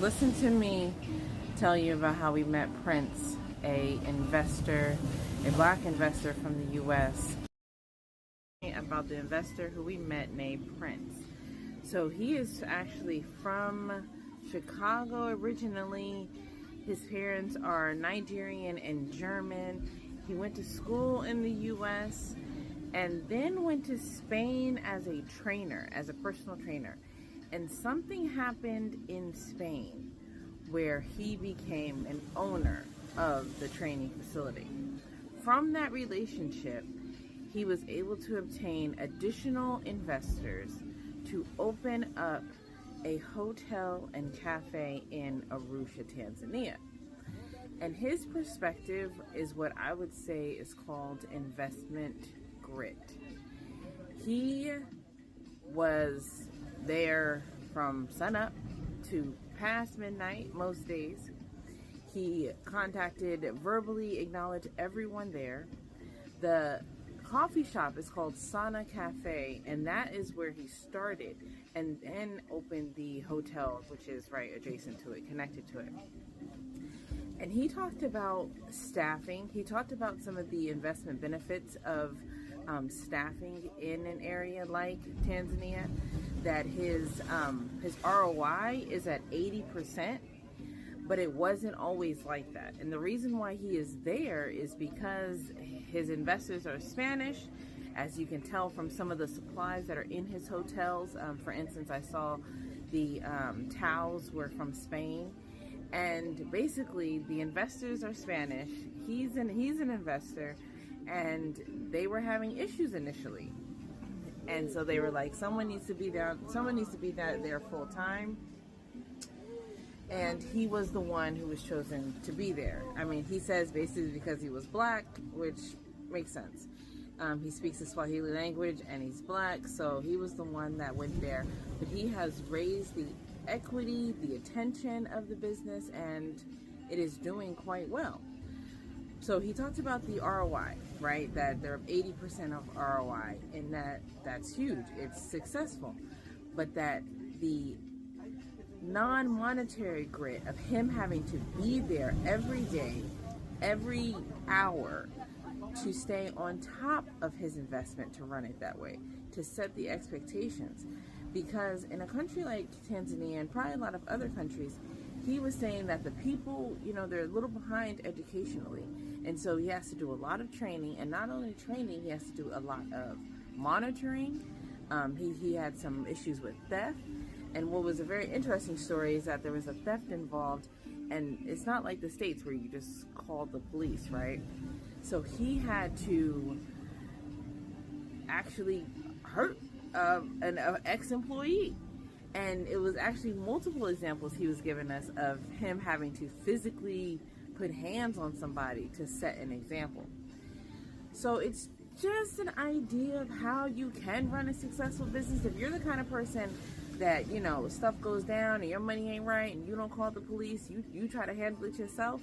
Listen to me tell you about how we met Prince, a black investor from the U.S. About the investor who we met named Prince. So he is actually from Chicago originally. His parents are Nigerian and German. He went to school in the U.S. and then went to Spain as a trainer, as a personal trainer. And something happened in Spain where he became an owner of the training facility. From that relationship, he was able to obtain additional investors to open up a hotel and cafe in Arusha, Tanzania. And his perspective is what I would say is called investment grit. He was there from sunup to past midnight most days. He verbally acknowledged everyone there. The coffee shop is called Sana Cafe, and that is where he started, and then opened the hotel, which is right adjacent to it, connected to it. And he talked about staffing. He talked about some of the investment benefits of staffing in an area like Tanzania, that his ROI is at 80%, but it wasn't always like that. And the reason why he is there is because his investors are Spanish, as you can tell from some of the supplies that are in his hotels. For instance, I saw the towels were from Spain. And basically, the investors are Spanish. He's an investor, and they were having issues initially. And so they were like, someone needs to be there full time. And he was the one who was chosen to be there. I mean, he says basically because he was black, which makes sense. He speaks the Swahili language and he's black, so he was the one that went there. But he has raised the equity, the attention of the business, and it is doing quite well. So he talked about the ROI, right? That they're 80% of ROI, and that's huge. It's successful. But that the non-monetary grit of him having to be there every day, every hour, to stay on top of his investment, to run it that way, to set the expectations. Because in a country like Tanzania, and probably a lot of other countries, he was saying that the people, they're a little behind educationally. And so he has to do a lot of training, and not only training, he has to do a lot of monitoring. He had some issues with theft. And what was a very interesting story is that there was a theft involved, and it's not like the States where you just call the police, right? So he had to actually hurt an ex-employee. And it was actually multiple examples he was giving us of him having to physically put hands on somebody to set an example. So it's just an idea of how you can run a successful business. If you're the kind of person that, stuff goes down and your money ain't right and you don't call the police, you try to handle it yourself,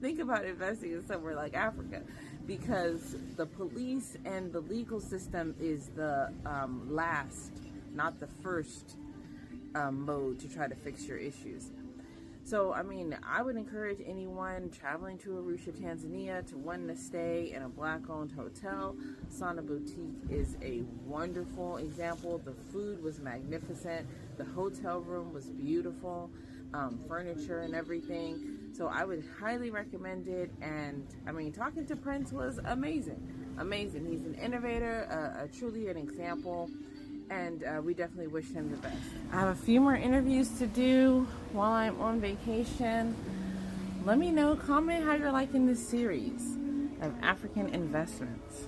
think about investing in somewhere like Africa, because the police and the legal system is the last, not the first mode to try to fix your issues. So, I would encourage anyone traveling to Arusha, Tanzania, to want to stay in a black-owned hotel. Sana Boutique is a wonderful example. The food was magnificent. The hotel room was beautiful. Furniture and everything. So I would highly recommend it. And, talking to Prince was amazing. Amazing. He's an innovator, truly an example. And we definitely wish him the best. I have a few more interviews to do while I'm on vacation. Let me know, comment how you're liking this series of African investments.